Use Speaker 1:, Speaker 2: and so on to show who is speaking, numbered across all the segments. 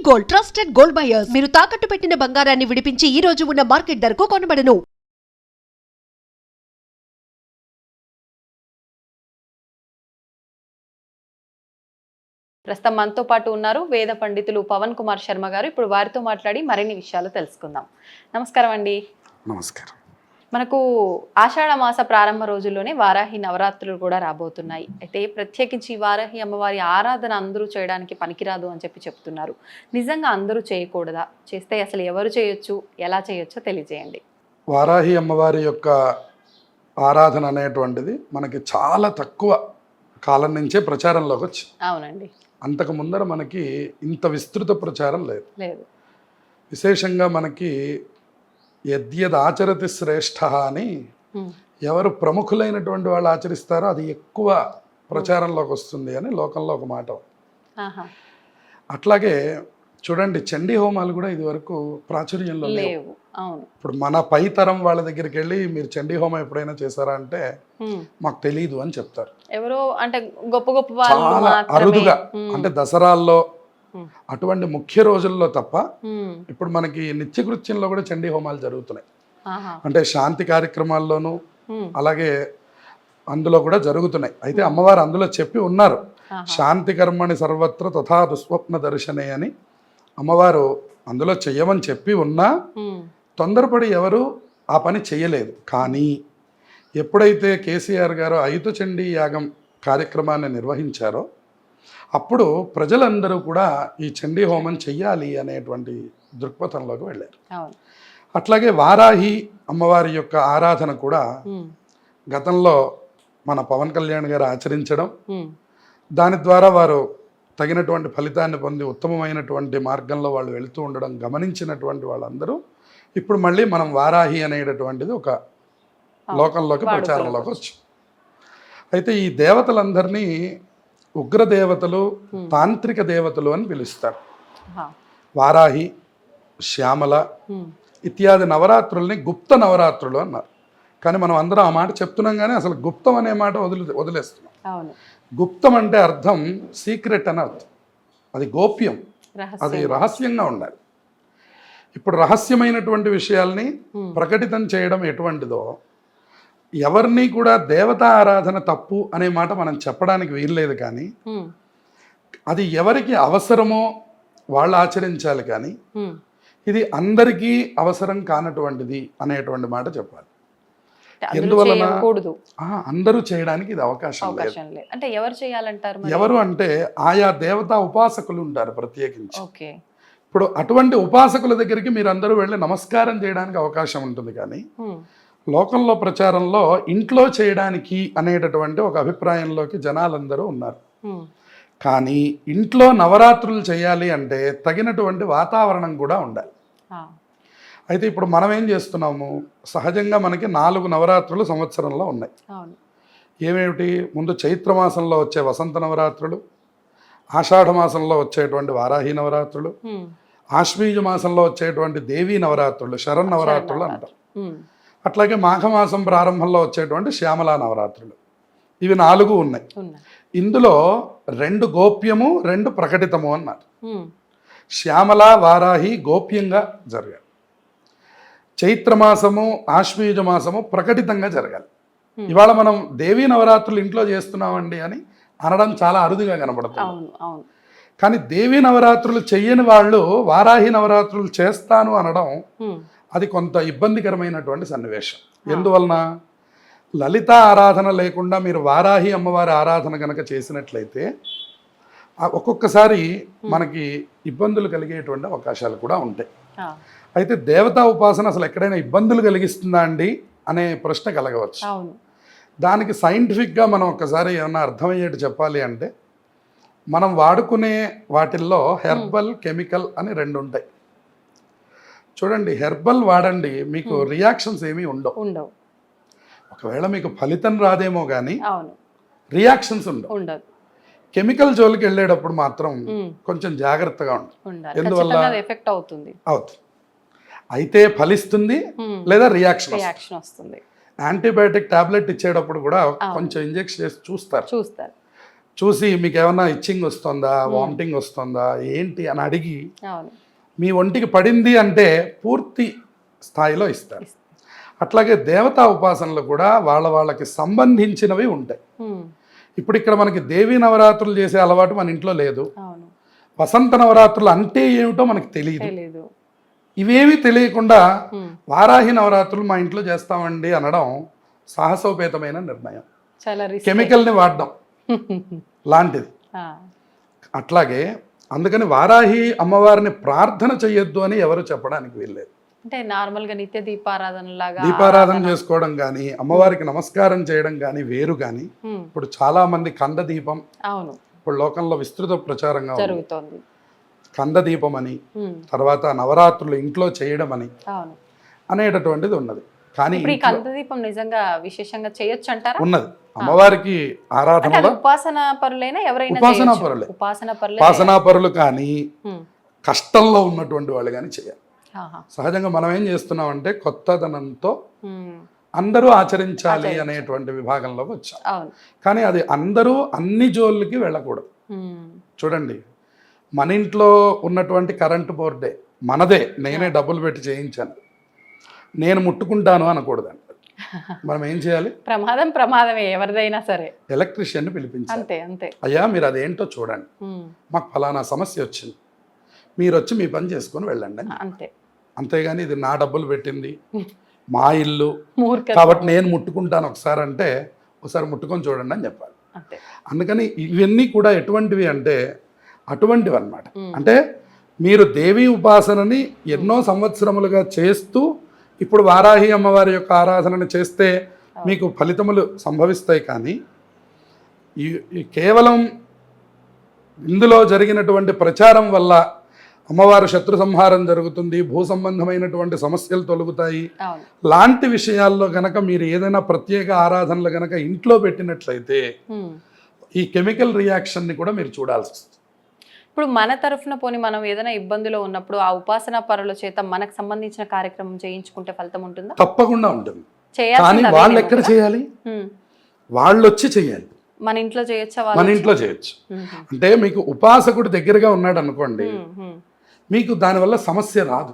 Speaker 1: Gold, trusted gold buyers. మీరు తాకట్టు పెట్టిన బంగారాన్ని విడిపించి ఈ రోజు ఉన్న మార్కెట్ ధరకు కొనబడను.
Speaker 2: ప్రస్తుతం మనతో పాటు ఉన్నారు వేద పండితులు పవన్ కుమార్ శర్మ గారు. ఇప్పుడు వారితో మాట్లాడి మరిన్ని విషయాలు తెలుసుకుందాం. నమస్కారం అండి.
Speaker 3: నమస్కారం.
Speaker 2: మనకు ఆషాఢ మాస ప్రారంభ రోజుల్లోనే వారాహి నవరాత్రులు కూడా రాబోతున్నాయి. అయితే ప్రత్యేకించి వారాహి అమ్మవారి ఆరాధన అందరూ చేయడానికి పనికిరాదు అని చెప్తున్నారు. నిజంగా అందరూ చేయకూడదా? చేస్తే అసలు ఎవరు చేయొచ్చు, ఎలా చేయొచ్చో తెలియజేయండి.
Speaker 3: వారాహి అమ్మవారి యొక్క ఆరాధన అనేటువంటిది మనకి చాలా తక్కువ కాలం నుంచే ప్రచారంలోకి వచ్చింది.
Speaker 2: అవునండి.
Speaker 3: అంతకు ముందర మనకి ఇంత విస్తృత ప్రచారం లేదు. విశేషంగా మనకి యద్యద్ ఆచరతి శ్రేష్ఠ అని ఎవరు ప్రముఖులైనటువంటి వాళ్ళు ఆచరిస్తారో అది ఎక్కువ ప్రచారంలోకి వస్తుంది అని లోకంలో ఒక మాట. అట్లాగే చూడండి, చండీ హోమాలు కూడా ఇది వరకు ప్రాచుర్యంలో లేవు. ఇప్పుడు మన పై తరం వాళ్ళ దగ్గరికి వెళ్ళి మీరు చండీ హోమం ఎప్పుడైనా చేశారా అంటే మాకు తెలియదు అని చెప్తారు.
Speaker 2: ఎవరో అంటే గొప్ప గొప్ప
Speaker 3: చాలా అరుదుగా, అంటే దసరాల్లో అటువంటి ముఖ్య రోజుల్లో తప్ప. ఇప్పుడు మనకి నిత్యకృత్యంలో కూడా చండీ హోమాలు జరుగుతున్నాయి. అంటే శాంతి కార్యక్రమాల్లోనూ అలాగే అందులో కూడా జరుగుతున్నాయి. అయితే అమ్మవారు అందులో చెప్పి ఉన్నారు, శాంతి కర్మని సర్వత్ర తథా దుస్వప్న దర్శనే అని అమ్మవారు అందులో చెయ్యమని చెప్పి ఉన్నా తొందరపడి ఎవరు ఆ పని చెయ్యలేదు. కానీ ఎప్పుడైతే కేసీఆర్ గారు ఐదు చండీ యాగం కార్యక్రమాన్ని నిర్వహించారో అప్పుడు ప్రజలందరూ కూడా ఈ చండీ హోమం చెయ్యాలి అనేటువంటి దృక్పథంలోకి వెళ్ళారు. అట్లాగే వారాహి అమ్మవారి యొక్క ఆరాధన కూడా గతంలో మన పవన్ కళ్యాణ్ గారు ఆచరించడం, దాని ద్వారా వారు తగినటువంటి ఫలితాన్ని పొంది ఉత్తమమైనటువంటి మార్గంలో వాళ్ళు వెళుతూ ఉండడం గమనించినటువంటి వాళ్ళందరూ ఇప్పుడు మళ్ళీ మనం వారాహి అనేటటువంటిది ఒక లోకంలోకి ప్రచారంలోకి వచ్చాం. అయితే ఈ దేవతలందరినీ ఉగ్రదేవతలు, తాంత్రిక దేవతలు అని పిలుస్తారు. వారాహి, శ్యామల ఇత్యాది నవరాత్రుల్ని గుప్త నవరాత్రులు అన్నారు. కానీ మనం అందరం ఆ మాట చెప్తున్నాం, కానీ అసలు గుప్తం అనే మాట వదిలేస్తున్నాం. గుప్తం అంటే అర్థం సీక్రెట్ అని అర్థం. అది గోప్యం, అది రహస్యంగా ఉండాలి. ఇప్పుడు రహస్యమైనటువంటి విషయాల్ని ప్రకటితం చేయడం ఎటువంటిదో, ఎవరిని కూడా దేవతా ఆరాధన తప్పు అనే మాట మనం చెప్పడానికి వీల్లేదు. కానీ అది ఎవరికి అవసరమో వాళ్ళు ఆచరించాలి. కానీ ఇది అందరికీ అవసరం కానటువంటిది అనేటువంటి మాట చెప్పాలి. ఎందువలన అందరూ చేయడానికి ఇది అవకాశం లేదు.
Speaker 2: అంటే ఎవరు చేయాలంటారు?
Speaker 3: ఎవరు అంటే ఆయా దేవతా ఉపాసకులు ఉంటారు ప్రత్యేకించి. ఇప్పుడు అటువంటి ఉపాసకుల దగ్గరికి మీరు అందరూ వెళ్ళి నమస్కారం చేయడానికి అవకాశం ఉంటుంది. కానీ లోకంలో ప్రచారంలో ఇంట్లో చేయడానికి అనేటటువంటి ఒక అభిప్రాయంలోకి జనాలందరూ ఉన్నారు. కానీ ఇంట్లో నవరాత్రులు చేయాలి అంటే తగినటువంటి వాతావరణం కూడా ఉండాలి. అయితే ఇప్పుడు మనం ఏం చేస్తున్నాము, సహజంగా మనకి 4 నవరాత్రులు సంవత్సరంలో ఉన్నాయి. ఏమేమిటి? ముందు చైత్రమాసంలో వచ్చే వసంత నవరాత్రులు, ఆషాఢ మాసంలో వచ్చేటువంటి వారాహి నవరాత్రులు, ఆశ్వీజ మాసంలో వచ్చేటువంటి దేవీ నవరాత్రులు, శరన్నవరాత్రులు అంటారు. అట్లాగే మాఘమాసం ప్రారంభంలో వచ్చేటువంటి శ్యామలా నవరాత్రులు. ఇవి 4 ఉన్నాయి. ఇందులో 2 గోప్యము, 2 ప్రకటితము అన్నారు. శ్యామల, వారాహి గోప్యంగా జరగాలి. చైత్రమాసము, ఆశ్వీజ మాసము ప్రకటితంగా జరగాలి. ఇవాళ మనం దేవీ నవరాత్రులు ఇంట్లో చేస్తున్నామండి అని అనడం చాలా అరుదుగా కనబడుతుంది. కానీ దేవీ నవరాత్రులు చెయ్యని వాళ్ళు వారాహి నవరాత్రులు చేస్తాను అనడం అది కొంత ఇబ్బందికరమైనటువంటి సన్నివేశం. ఎందువలన? లలిత ఆరాధన లేకుండా మీరు వారాహి అమ్మవారి ఆరాధన కనుక చేసినట్లయితే ఒక్కొక్కసారి మనకి ఇబ్బందులు కలిగేటువంటి అవకాశాలు కూడా ఉంటాయి. అయితే దేవతా ఉపాసన అసలు ఎక్కడైనా ఇబ్బందులు కలిగిస్తుందా అండి అనే ప్రశ్న కలగవచ్చు. దానికి సైంటిఫిక్గా మనం ఒక్కసారి ఏమన్నా అర్థమయ్యేట్టు చెప్పాలి అంటే, మనం వాడుకునే వాటిల్లో హెర్బల్, కెమికల్ అని 2 ఉంటాయి. చూడండి, హెర్బల్ వాడండి, మీకు రియాక్షన్స్ ఏమీ ఉండవు. ఒకవేళ మీకు ఫలితం రాదేమో కానీ రియాక్షన్స్ ఉండవు. కెమికల్ జోలికి వెళ్ళేటప్పుడు మాత్రం కొంచెం జాగ్రత్తగా ఉండాలి. ఎందువల్ల? ఎఫెక్ట్ అవుతుంది. అయితే ఫలిస్తుంది లేదా రియాక్షన్ వస్తుంది. యాంటీబయాటిక్ టాబ్లెట్ ఇచ్చేటప్పుడు కూడా కొంచెం ఇంజెక్షన్ చేసి చూస్తారు. చూసి మీకు ఏమన్నా ఇచ్చింగ్ వస్తుందా, వామిటింగ్ వస్తుందా ఏంటి అని అడిగి
Speaker 2: అవును.
Speaker 3: మీ ఒంటికి పడింది అంటే పూర్తి స్థాయిలో ఇస్తారు. అట్లాగే దేవతా ఉపాసనలు కూడా వాళ్ళకి సంబంధించినవి ఉంటాయి. ఇప్పుడు ఇక్కడ మనకి దేవీ నవరాత్రులు చేసే అలవాటు మన ఇంట్లో లేదు.
Speaker 2: అవును.
Speaker 3: వసంత నవరాత్రులు అంటే ఏమిటో మనకి తెలియదు.
Speaker 2: తెలీదు.
Speaker 3: ఇవేవి తెలియకుండా వారాహి నవరాత్రులు మా ఇంట్లో చేస్తామండి అనడం సాహసోపేతమైన నిర్ణయం.
Speaker 2: చాలా రిస్క్.
Speaker 3: కెమికల్ని వాడడం లాంటిది. అట్లాగే అందుకని వారాహి అమ్మవారిని ప్రార్థన చెయ్యొద్దు అని ఎవరు చెప్పడానికి వీల్లేదు.
Speaker 2: అంటే నార్మల్ గా నిత్య దీపారాధన లాగా
Speaker 3: దీపారాధన చేసుకోవడం కానీ, అమ్మవారికి నమస్కారం చేయడం కానీ వేరు. కానీ ఇప్పుడు చాలా మంది కంద దీపం,
Speaker 2: అవును,
Speaker 3: ఇప్పుడు లోకంలో విస్తృత ప్రచారంగా
Speaker 2: జరుగుతోంది.
Speaker 3: కంద దీపం అని, తర్వాత నవరాత్రులు ఇంట్లో చేయడం అని
Speaker 2: అవును
Speaker 3: అనేటటువంటిది ఉన్నది. కానీ
Speaker 2: ఇప్పుడు ఈ కంద దీపం నిజంగా విశేషంగా చేయొచ్చు అంటారా?
Speaker 3: ఉన్నది. అమ్మవారికి ఆరాధనలో
Speaker 2: ఉపాసన పరులైనా ఎవరైనా
Speaker 3: ఉపాసనా పరులే, ఉపాసనా పరులు కానీ కష్టంలో ఉన్నటువంటి వాళ్ళు కానీ చేయాలి. సహజంగా మనం ఏం చేస్తున్నామంటే కొత్తదనంతో అందరూ ఆచరించాలి అనేటువంటి విభాగంలోకి వచ్చాం. కానీ అది అందరూ అన్ని జోళ్ళకి వెళ్ళకూడదు. చూడండి, మన ఇంట్లో ఉన్నటువంటి కరెంటు బోర్డే మనదే, నేనే డబ్బులు పెట్టి చేయించాను, నేను ముట్టుకుంటాను అనకూడదండి. మనం ఏం చేయాలి?
Speaker 2: ప్రమాదమే ఎవరిదైనా సరే.
Speaker 3: ఎలక్ట్రీషియన్ని పిలిపించాలి.
Speaker 2: అంతే అంతే.
Speaker 3: అయ్యా మీరు అదేంటో చూడండి, మాకు ఫలానా సమస్య వచ్చింది, మీరు వచ్చి మీ పని చేసుకొని వెళ్ళండి
Speaker 2: అంతే.
Speaker 3: అంతేగాని ఇది నా డబ్బులు పెట్టింది, మా ఇల్లు కాబట్టి నేను ముట్టుకుంటాను ఒకసారి అంటే ఒకసారి ముట్టుకొని చూడండి అని చెప్పాలి. అందుకని ఇవన్నీ కూడా ఎటువంటివి అంటే అటువంటివి అన్నమాట. అంటే మీరు దేవీ ఉపాసనని ఎన్నో సంవత్సరములుగా చేస్తూ ఇప్పుడు వారాహి అమ్మవారి యొక్క ఆరాధనను చేస్తే మీకు ఫలితములు సంభవిస్తాయి. కానీ ఈ కేవలం ఇందులో జరిగినటువంటి ప్రచారం వల్ల అమ్మవారు శత్రు సంహారం జరుగుతుంది, భూ సంబంధమైనటువంటి సమస్యలు తొలగుతాయి లాంటి విషయాల్లో గనక మీరు ఏదైనా ప్రత్యేక ఆరాధనలు గనక ఇంట్లో పెట్టినట్లయితే ఈ కెమికల్ రియాక్షన్ని కూడా మీరు చూడాల్సి వస్తుంది.
Speaker 2: ఇప్పుడు మన తరఫున పోని మనం ఏదైనా ఇబ్బందిలో ఉన్నప్పుడు ఆ ఉపాసనా పరుల చేత మనకు సంబంధించిన కార్యక్రమం చేయించుకుంటే ఫలితం ఉంటుందా?
Speaker 3: తప్పకుండా ఉంటుంది. కానీ వాళ్ళు ఎక్కడ చేయాలి? వాళ్ళు వచ్చి చేయాలి.
Speaker 2: మన ఇంట్లో చేయొచ్చా?
Speaker 3: మన ఇంట్లో చేయొచ్చు. అంటే మీకు ఉపాసకుడు దగ్గరగా ఉన్నాడు అనుకోండి, మీకు దానివల్ల సమస్య రాదు.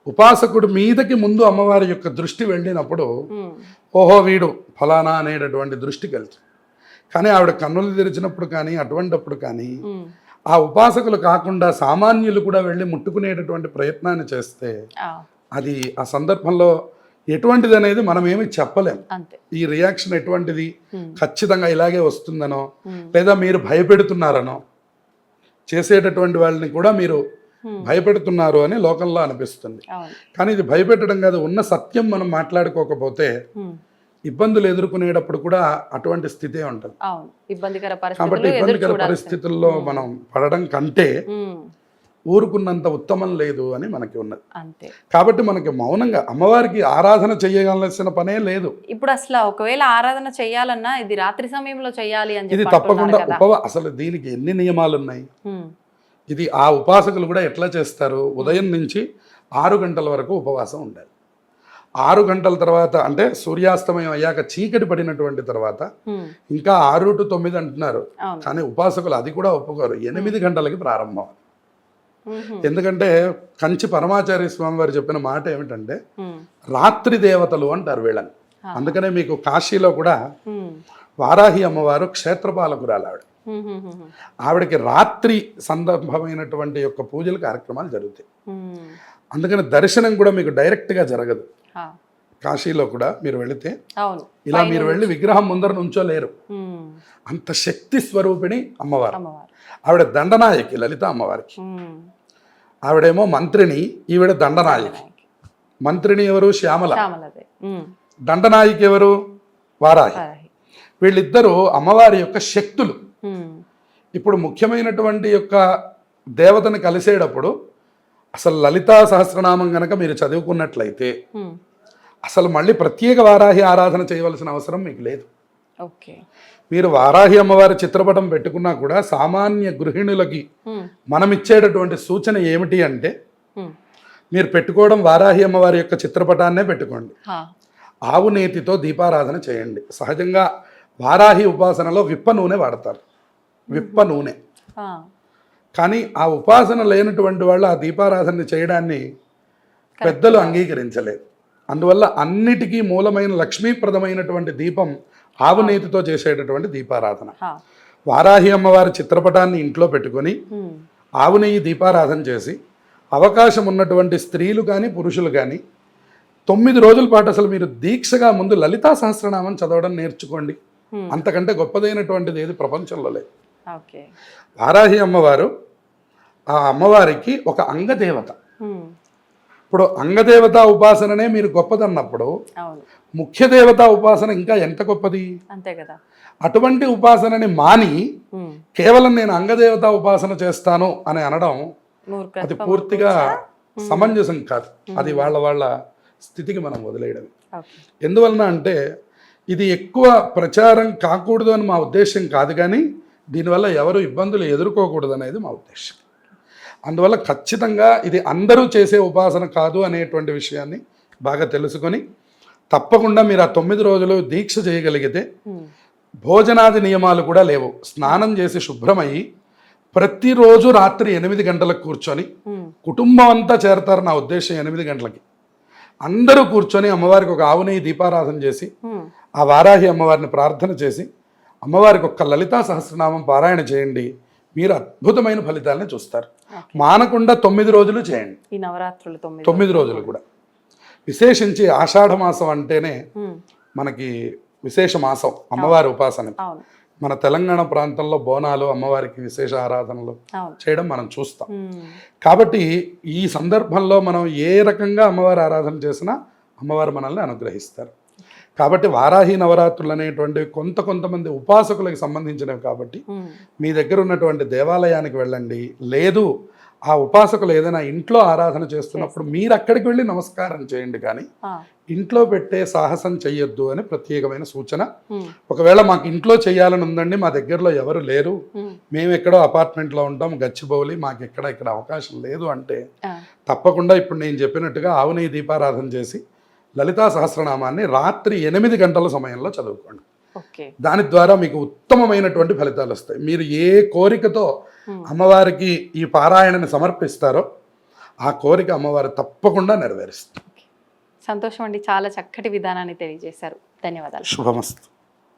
Speaker 3: ఉపాసకుడు మీదకి ముందు అమ్మవారి యొక్క దృష్టి వెళ్ళినప్పుడు ఓహో వీడు ఫలానా అనేటటువంటి దృష్టికి వెళ్తుంది. కానీ ఆవిడ కన్నులు తెరిచినప్పుడు కానీ అటువంటిప్పుడు కానీ ఆ ఉపాసకులు కాకుండా సామాన్యులు కూడా వెళ్ళి ముట్టుకునేటటువంటి ప్రయత్నాన్ని చేస్తే అది ఆ సందర్భంలో ఎటువంటిది అనేది మనం ఏమి చెప్పలేం. ఈ రియాక్షన్ ఎటువంటిది, ఖచ్చితంగా ఇలాగే వస్తుందనో లేదా మీరు భయపెడుతున్నారనో, చేసేటటువంటి వాళ్ళని కూడా మీరు భయపెడుతున్నారు అని లోకంలో అనిపిస్తుంది. కానీ ఇది భయపెట్టడం కాదు, ఉన్న సత్యం మనం మాట్లాడుకోకపోతే ఇబ్బందులు ఎదుర్కొనేటప్పుడు కూడా అటువంటి స్థితే ఉంటుంది. కాబట్టి ఇబ్బందికర పరిస్థితుల్లో మనం పడడం కంటే ఊరుకున్నంత ఉత్తమం లేదు అని మనకి ఉన్నది. కాబట్టి మనకి మౌనంగా అమ్మవారికి ఆరాధన చేయవలసిన పనే లేదు.
Speaker 2: ఇప్పుడు అసలు ఒకవేళ ఆరాధన చేయాలన్నా ఇది రాత్రి సమయంలో చేయాలి అని
Speaker 3: ఇది తప్పకుండా అసలు దీనికి ఎన్ని నియమాలు ఉన్నాయి. ఇది ఆ ఉపాసకులు కూడా ఎట్లా చేస్తారు, ఉదయం నుంచి 6 గంటల వరకు ఉపవాసం ఉండాలి. 6 గంటల తర్వాత అంటే సూర్యాస్తమయం అయ్యాక చీకటి పడినటువంటి తర్వాత ఇంకా 6 to 9 అంటున్నారు. కానీ ఉపాసకులు అది కూడా ఒప్పుకోరు, 8 గంటలకి ప్రారంభం. ఎందుకంటే కంచి పరమాచార్య స్వామి వారు చెప్పిన మాట ఏమిటంటే రాత్రి దేవతలు అంటారు వీళ్ళని. అందుకనే మీకు కాశీలో కూడా వారాహి అమ్మవారు క్షేత్రపాలకురాలు ఆవిడ. ఆవిడకి రాత్రి సందర్భమైనటువంటి యొక్క పూజలు కార్యక్రమాలు జరుగుతాయి. అందుకని దర్శనం కూడా మీకు డైరెక్ట్గా జరగదు. కాశీలో కూడా మీరు వెళితే ఇలా మీరు వెళ్ళి విగ్రహం ముందర నుంచోలేరు. అంత శక్తి స్వరూపిణి అమ్మవారు. ఆవిడ దండనాయకి లలిత అమ్మవారికి. ఆవిడేమో మంత్రిని, ఈవిడ దండనాయకి. మంత్రిని ఎవరు? శ్యామల. దండనాయకి ఎవరు? వారాహి. వీళ్ళిద్దరూ అమ్మవారి యొక్క శక్తులు. ఇప్పుడు ముఖ్యమైనటువంటి యొక్క దేవతను కలిసేటప్పుడు అసలు లలితా సహస్రనామం గనక మీరు చదువుకున్నట్లయితే అసలు మళ్ళీ ప్రత్యేక వారాహి ఆరాధన చేయవలసిన అవసరం మీకు లేదు. మీరు వారాహి అమ్మవారి చిత్రపటం పెట్టుకున్నా కూడా సామాన్య గృహిణులకి మనం ఇచ్చేటటువంటి సూచన ఏమిటి అంటే మీరు పెట్టుకోవడం వారాహి అమ్మవారి యొక్క చిత్రపటాన్నే పెట్టుకోండి. ఆవు నేతితో దీపారాధన చేయండి. సహజంగా వారాహి అమ్మవారి యొక్క చిత్రపటాన్ని వారాహి ఉపాసనలో విప్ప నూనె వాడతారు, విప్ప నూనె.
Speaker 2: ఆ,
Speaker 3: కానీ ఆ ఉపాసన లేనటువంటి వాళ్ళు ఆ దీపారాధన చేయడాన్ని పెద్దలు అంగీకరించలేదు. అందువల్ల అన్నిటికీ మూలమైన లక్ష్మీప్రదమైనటువంటి దీపం ఆవు నేతితో చేసేటటువంటి దీపారాధన.
Speaker 2: ఆ,
Speaker 3: వారాహి అమ్మవారి చిత్రపటాన్ని ఇంట్లో పెట్టుకొని ఆవు నెయ్యి దీపారాధన చేసి, అవకాశం ఉన్నటువంటి స్త్రీలు కానీ పురుషులు కానీ 9 రోజుల పాటు అసలు మీరు దీక్షగా ముందు లలితా సహస్రనామం చదవడం నేర్చుకోండి. అంతకంటే గొప్పదైనటువంటిది ఏది ప్రపంచంలో లేదు.
Speaker 2: ఓకే.
Speaker 3: వారాహి అమ్మవారు ఆ అమ్మవారికి ఒక అంగదేవత. ఇప్పుడు అంగదేవత ఉపాసననే మీరు గొప్పదన్నప్పుడు
Speaker 2: అవును,
Speaker 3: ముఖ్య దేవతా ఉపాసన ఇంకా ఎంత గొప్పది.
Speaker 2: అంతే కదా.
Speaker 3: అటువంటి ఉపాసనని మాని కేవలం నేను అంగదేవతా ఉపాసన చేస్తాను అని అనడం అది పూర్తిగా సమంజసం కాదు. అది వాళ్ళ స్థితికి మనం వదిలేయడం. ఎందువలన అంటే ఇది ఎక్కువ ప్రచారం కాకూడదు అని మా ఉద్దేశం కాదు, కానీ దీనివల్ల ఎవరు ఇబ్బందులు ఎదుర్కోకూడదు అనేది మా ఉద్దేశం. అందువల్ల ఖచ్చితంగా ఇది అందరూ చేసే ఉపాసన కాదు అనేటువంటి విషయాన్ని బాగా తెలుసుకొని తప్పకుండా మీరు ఆ 9 రోజులు దీక్ష చేయగలిగితే భోజనాది నియమాలు కూడా లేవు. స్నానం చేసి శుభ్రమయ్యి ప్రతిరోజు రాత్రి 8 గంటలకు కూర్చొని కుటుంబం అంతా చేరతారు. నా ఉద్దేశం 8 గంటలకి అందరూ కూర్చొని అమ్మవారికి ఒక ఆవు నెయ్యి దీపారాధన చేసి ఆ వారాహి అమ్మవారిని ప్రార్థన చేసి అమ్మవారికి ఒక్క లలితా సహస్రనామం పారాయణ చేయండి. మీరు అద్భుతమైన ఫలితాలను చూస్తారు. మానకుండా 9 రోజులు చేయండి.
Speaker 2: ఈ నవరాత్రులు
Speaker 3: 9 రోజులు కూడా. విశేషించి ఆషాఢ మాసం అంటేనే మనకి విశేష మాసం అమ్మవారి ఉపాసన. మన తెలంగాణ ప్రాంతంలో బోనాలు అమ్మవారికి విశేష ఆరాధనలు చేయడం మనం చూస్తాం. కాబట్టి ఈ సందర్భంలో మనం ఏ రకంగా అమ్మవారి ఆరాధన చేసినా అమ్మవారు మనల్ని అనుగ్రహిస్తారు. కాబట్టి వారాహి నవరాత్రులు అనేటువంటివి కొంతమంది ఉపాసకులకు సంబంధించినవి. కాబట్టి మీ దగ్గర ఉన్నటువంటి దేవాలయానికి వెళ్ళండి. లేదు ఆ ఉపాసకులు ఏదైనా ఇంట్లో ఆరాధన చేస్తున్నప్పుడు మీరు అక్కడికి వెళ్ళి నమస్కారం చేయండి, కానీ ఇంట్లో పెట్టే సాహసం చెయ్యొద్దు అని ప్రత్యేకమైన సూచన. ఒకవేళ మాకు ఇంట్లో చేయాలని ఉందండి, మా దగ్గరలో ఎవరు లేరు, మేము ఎక్కడో అపార్ట్మెంట్లో ఉంటాం గచ్చిబౌలి, మాకు ఇక్కడ అవకాశం లేదు అంటే తప్పకుండా ఇప్పుడు నేను చెప్పినట్టుగా ఆవు నెయ్యి దీపారాధన చేసి లలితా సహస్రనామాన్ని రాత్రి 8 గంటల సమయంలో చదువుకోండి. దాని ద్వారా మీకు ఉత్తమమైనటువంటి ఫలితాలు వస్తాయి. మీరు ఏ కోరికతో అమ్మవారికి ఈ పారాయణని సమర్పిస్తారో ఆ కోరిక అమ్మవారు తప్పకుండా నెరవేరుస్తుంది.
Speaker 2: సంతోషం అండి, చాలా చక్కటి విధానాన్ని తెలియజేశారు. ధన్యవాదాలు.
Speaker 3: శుభమస్తు.